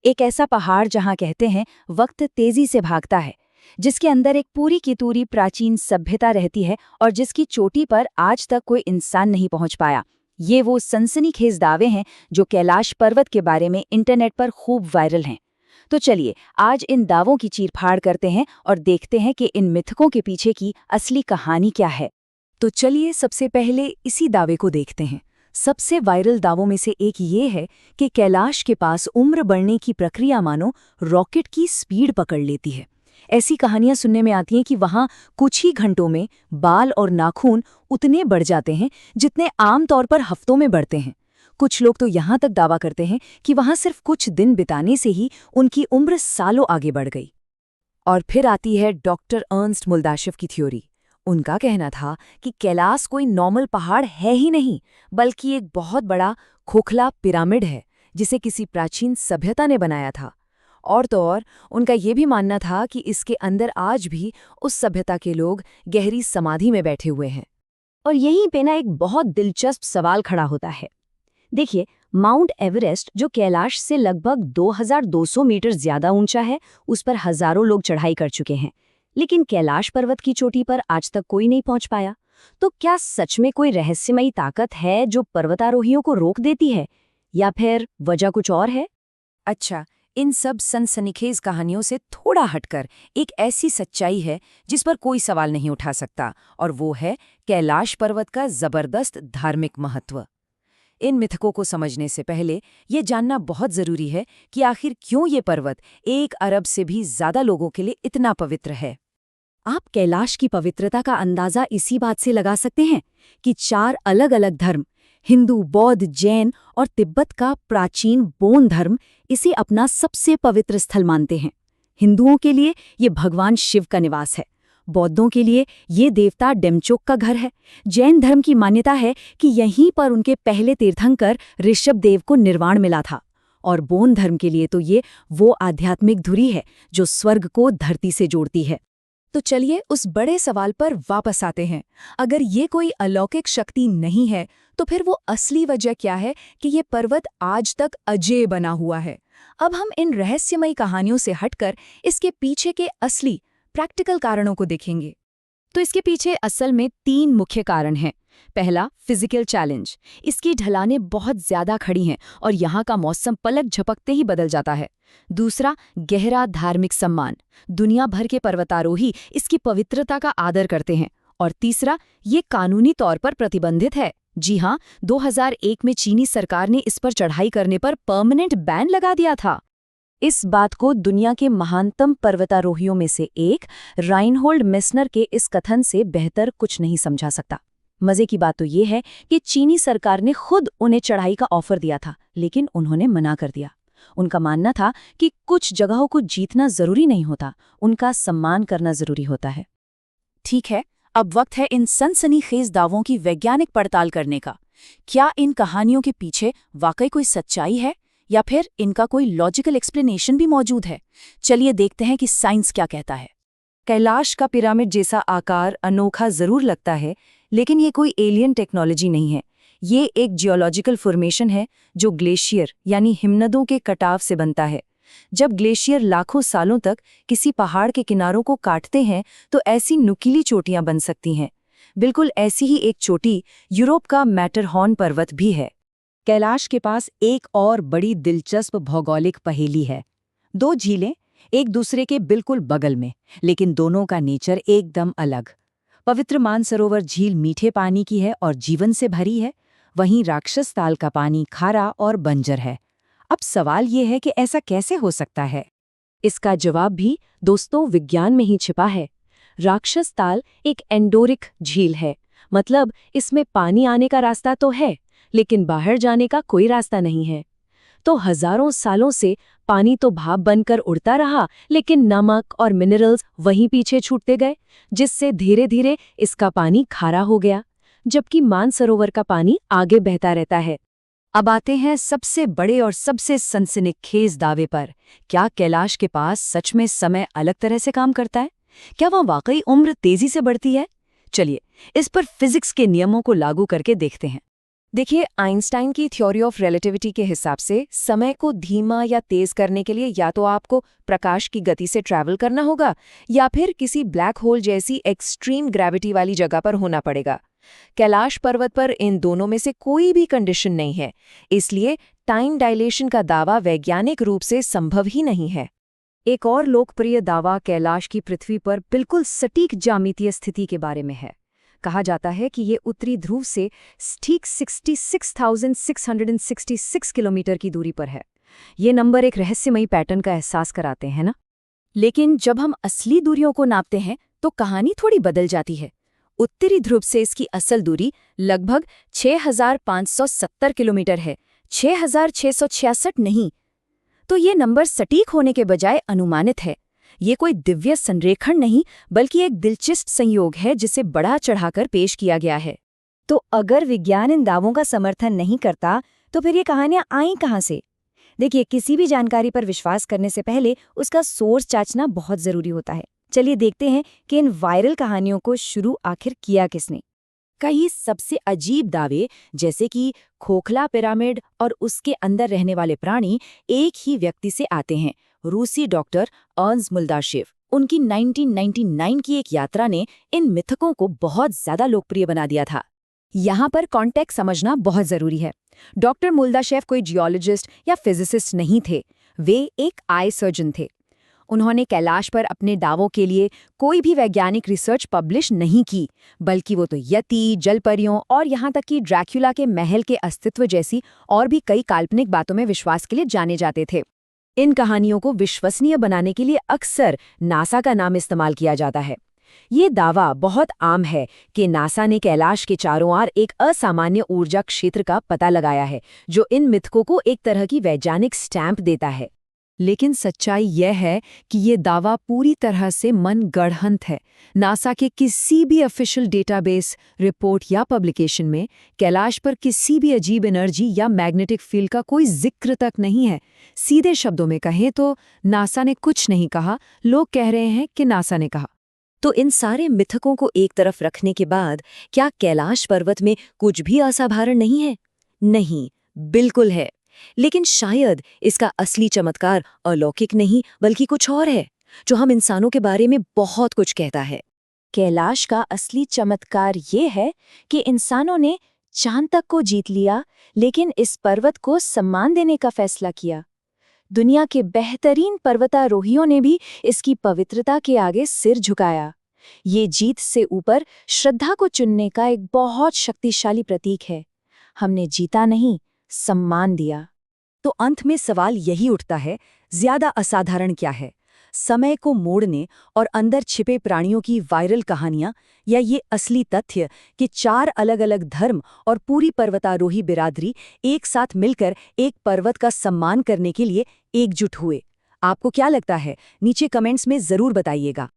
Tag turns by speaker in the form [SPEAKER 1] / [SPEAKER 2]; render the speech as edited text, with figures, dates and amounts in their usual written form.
[SPEAKER 1] एक ऐसा पहाड़ जहां कहते हैं वक्त तेजी से भागता है, जिसके अंदर एक पूरी की पूरी प्राचीन सभ्यता रहती है और जिसकी चोटी पर आज तक कोई इंसान नहीं पहुंच पाया। ये वो सनसनीखेज दावे हैं जो कैलाश पर्वत के बारे में इंटरनेट पर खूब वायरल हैं। तो चलिए आज इन दावों की चीरफाड़ करते हैं और देखते हैं कि इन मिथकों के पीछे की असली कहानी क्या है। तो चलिए सबसे पहले इसी दावे को देखते हैं। सबसे वायरल दावों में से एक ये है कि कैलाश के पास उम्र बढ़ने की प्रक्रिया मानो रॉकेट की स्पीड पकड़ लेती है। ऐसी कहानियां सुनने में आती हैं कि वहां कुछ ही घंटों में बाल और नाखून उतने बढ़ जाते हैं जितने आमतौर पर हफ्तों में बढ़ते हैं। कुछ लोग तो यहां तक दावा करते हैं कि वहां सिर्फ कुछ दिन बिताने से ही उनकी उम्र सालों आगे बढ़ गई। और फिर आती है डॉक्टर अर्नस्ट मुल्दाशेव की थ्योरी। उनका कहना था कि कैलाश कोई नॉर्मल पहाड़ है ही नहीं, बल्कि एक बहुत बड़ा खोखला पिरामिड है जिसे किसी प्राचीन सभ्यता ने बनाया था। और तो और उनका ये भी मानना था कि इसके अंदर आज भी उस सभ्यता के लोग गहरी समाधि में बैठे हुए हैं। और यहीं पे ना एक बहुत दिलचस्प सवाल खड़ा होता है। देखिए, माउंट एवरेस्ट जो कैलाश से लगभग 2200 मीटर ज्यादा ऊंचा है, उस पर हजारों लोग चढ़ाई कर चुके हैं, लेकिन कैलाश पर्वत की चोटी पर आज तक कोई नहीं पहुंच पाया। तो क्या सच में कोई रहस्यमयी ताकत है जो पर्वतारोहियों को रोक देती है, या फिर वजह कुछ और है? अच्छा, इन सब सनसनीखेज कहानियों से थोड़ा हटकर एक ऐसी सच्चाई है जिस पर कोई सवाल नहीं उठा सकता, और वो है कैलाश पर्वत का जबरदस्त धार्मिक महत्व। इन मिथकों को समझने से पहले ये जानना बहुत जरूरी है कि आखिर क्यों ये पर्वत 1 अरब से भी ज्यादा लोगों के लिए इतना पवित्र है। आप कैलाश की पवित्रता का अंदाजा इसी बात से लगा सकते हैं कि 4 अलग-अलग धर्म, हिंदू, बौद्ध, जैन और तिब्बत का प्राचीन बोन धर्म, इसे अपना सबसे पवित्र स्थल मानते हैं। हिंदुओं के लिए ये भगवान शिव का निवास है, बौद्धों के लिए ये देवता डेमचोक का घर है, जैन धर्म की मान्यता है कि यहीं पर उनके पहले तीर्थंकर ऋषभदेव को निर्वाण मिला था, और बोन धर्म के लिए तो ये वो आध्यात्मिक धुरी है जो स्वर्ग को धरती से जोड़ती है। तो चलिए उस बड़े सवाल पर वापस आते हैं। अगर ये कोई अलौकिक शक्ति नहीं है, तो फिर वो असली वजह क्या है कि ये पर्वत आज तक अजेय बना हुआ है? अब हम इन रहस्यमयी कहानियों से हटकर इसके पीछे के असली प्रैक्टिकल कारणों को देखेंगे। तो इसके पीछे असल में 3 मुख्य कारण हैं। पहला, फिजिकल चैलेंज। इसकी ढलानें बहुत ज्यादा खड़ी हैं और यहाँ का मौसम पलक झपकते ही बदल जाता है। दूसरा, गहरा धार्मिक सम्मान। दुनिया भर के पर्वतारोही इसकी पवित्रता का आदर करते हैं। और तीसरा, ये कानूनी तौर पर प्रतिबंधित है। जी हाँ, 2001 में चीनी सरकार ने इस पर चढ़ाई करने पर परमानेंट बैन लगा दिया था। इस बात को दुनिया के महानतम पर्वतारोहियों में से एक राइनहोल्ड मेस्नर के इस कथन से बेहतर कुछ नहीं समझा सकता। मजे की बात तो ये है कि चीनी सरकार ने खुद उन्हें चढ़ाई का ऑफर दिया था, लेकिन उन्होंने मना कर दिया। उनका मानना था कि कुछ जगहों को जीतना जरूरी नहीं होता, उनका सम्मान करना जरूरी होता है। ठीक है, अब वक्त है इन सनसनीखेज दावों की वैज्ञानिक पड़ताल करने का। क्या इन कहानियों के पीछे वाकई कोई सच्चाई है, या फिर इनका कोई लॉजिकल एक्सप्लेनेशन भी मौजूद है? चलिए देखते हैं कि साइंस क्या कहता है। कैलाश का पिरामिड जैसा आकार अनोखा जरूर लगता है, लेकिन ये कोई एलियन टेक्नोलॉजी नहीं है। ये एक जियोलॉजिकल फॉर्मेशन है जो ग्लेशियर यानी हिमनदों के कटाव से बनता है। जब ग्लेशियर लाखों सालों तक किसी पहाड़ के किनारों को काटते हैं तो ऐसी नुकीली चोटियां बन सकती हैं। बिल्कुल ऐसी ही एक चोटी यूरोप का मैटरहॉर्न पर्वत भी है। कैलाश के पास एक और बड़ी दिलचस्प भौगोलिक पहेली है। 2 झीलें एक दूसरे के बिल्कुल बगल में, लेकिन दोनों का नेचर एकदम अलग। पवित्र मानसरोवर झील मीठे पानी की है और जीवन से भरी है, वहीं राक्षस ताल का पानी खारा और बंजर है। अब सवाल ये है कि ऐसा कैसे हो सकता है? इसका जवाब भी दोस्तों विज्ञान में ही छिपा है। राक्षस ताल एक एंडोरिक झील है, मतलब इसमें पानी आने का रास्ता तो है, लेकिन बाहर जाने का कोई रास्ता नहीं है। तो हजारों सालों से पानी तो भाप बनकर उड़ता रहा, लेकिन नमक और मिनरल्स वहीं पीछे छूटते गए, जिससे धीरे धीरे इसका पानी खारा हो गया, जबकि मानसरोवर का पानी आगे बहता रहता है। अब आते हैं सबसे बड़े और सबसे सनसनीखेज दावे पर। क्या कैलाश के पास सच में समय अलग तरह से काम करता है? क्या वहाँ वाकई उम्र तेजी से बढ़ती है? चलिए इस पर फिजिक्स के नियमों को लागू करके देखते हैं।
[SPEAKER 2] देखिए, आइंस्टाइन की थ्योरी ऑफ रिलेटिविटी के हिसाब से समय को धीमा या तेज करने के लिए या तो आपको प्रकाश की गति से ट्रैवल करना होगा या फिर किसी ब्लैक होल जैसी एक्सट्रीम ग्रेविटी वाली जगह पर होना पड़ेगा। कैलाश पर्वत पर इन दोनों में से कोई भी कंडीशन नहीं है, इसलिए टाइम डायलेशन का दावा वैज्ञानिक रूप से संभव ही नहीं है।
[SPEAKER 1] एक और लोकप्रिय दावा कैलाश की पृथ्वी पर बिल्कुल सटीक ज्यामितीय स्थिति के बारे में है। कहा जाता है कि ये उत्तरी ध्रुव से ठीक 66,666 किलोमीटर की दूरी पर है। ये नंबर एक रहस्यमयी पैटर्न का एहसास कराते हैं ना? लेकिन जब हम असली दूरियों को नापते हैं तो कहानी थोड़ी बदल जाती है। उत्तरी ध्रुव से इसकी असल दूरी लगभग 6,570 किलोमीटर है, 6,666 नहीं। तो ये नंबर सटीक होने के बजाय अनुमानित है। ये कोई दिव्य संरेखण नहीं, बल्कि एक दिलचस्प संयोग है जिसे बढ़ा चढ़ाकर पेश किया गया है। तो अगर विज्ञान इन दावों का समर्थन नहीं करता, तो फिर ये कहानियां आईं कहाँ से? देखिए, किसी भी जानकारी पर विश्वास करने से पहले उसका सोर्स जांचना बहुत जरूरी होता है। चलिए देखते हैं कि इन वायरल कहानियों को शुरू आखिर किया किसने। कई सबसे अजीब दावे, जैसे कि खोखला पिरामिड और उसके अंदर रहने वाले प्राणी, एक ही व्यक्ति से आते हैं, रूसी डॉक्टर अर्न्स्ट मुल्दाशेव। उनकी 1999 की एक यात्रा ने इन मिथकों को बहुत ज्यादा लोकप्रिय बना दिया था। यहाँ पर कॉन्टेक्स्ट समझना बहुत जरूरी है। डॉक्टर मुल्दाशेव कोई जियोलॉजिस्ट या फिजिसिस्ट नहीं थे, वे एक आई सर्जन थे। उन्होंने कैलाश पर अपने दावों के लिए कोई भी वैज्ञानिक रिसर्च पब्लिश नहीं की, बल्कि वो तो यति, जलपरियों और यहाँ तक कि ड्रैक्युला के महल के अस्तित्व जैसी और भी कई काल्पनिक बातों में विश्वास के लिए जाने जाते थे। इन कहानियों को विश्वसनीय बनाने के लिए अक्सर नासा का नाम इस्तेमाल किया जाता है। ये दावा बहुत आम है कि नासा ने कैलाश के चारों ओर एक असामान्य ऊर्जा क्षेत्र का पता लगाया है, जो इन मिथकों को एक तरह की वैज्ञानिक स्टैंप देता है। लेकिन सच्चाई यह है कि ये दावा पूरी तरह से मनगढ़ंत है। नासा के किसी भी ऑफिशियल डेटाबेस, रिपोर्ट या पब्लिकेशन में कैलाश पर किसी भी अजीब एनर्जी या मैग्नेटिक फील्ड का कोई जिक्र तक नहीं है। सीधे शब्दों में कहें तो नासा ने कुछ नहीं कहा, लोग कह रहे हैं कि नासा ने कहा। तो इन सारे मिथकों को एक तरफ रखने के बाद क्या कैलाश पर्वत में कुछ भी असाधारण नहीं है? नहीं, बिल्कुल है। लेकिन शायद इसका असली चमत्कार अलौकिक नहीं, बल्कि कुछ और है, जो हम इंसानों के बारे में बहुत कुछ कहता है। कैलाश का असली चमत्कार ये है कि इंसानों ने चांद तक को जीत लिया, लेकिन इस पर्वत को सम्मान देने का फैसला किया। दुनिया के बेहतरीन पर्वतारोहियों ने भी इसकी पवित्रता के आगे सिर झुकाया। ये जीत से ऊपर श्रद्धा को चुनने का एक बहुत शक्तिशाली प्रतीक है। हमने जीता नहीं, सम्मान दिया। तो अंत में सवाल यही उठता है, ज्यादा असाधारण क्या है? समय को मोड़ने और अंदर छिपे प्राणियों की वायरल कहानियां, या ये असली तथ्य कि 4 अलग-अलग धर्म और पूरी पर्वतारोही बिरादरी एक साथ मिलकर एक पर्वत का सम्मान करने के लिए एकजुट हुए? आपको क्या लगता है? नीचे कमेंट्स में जरूर बताइएगा।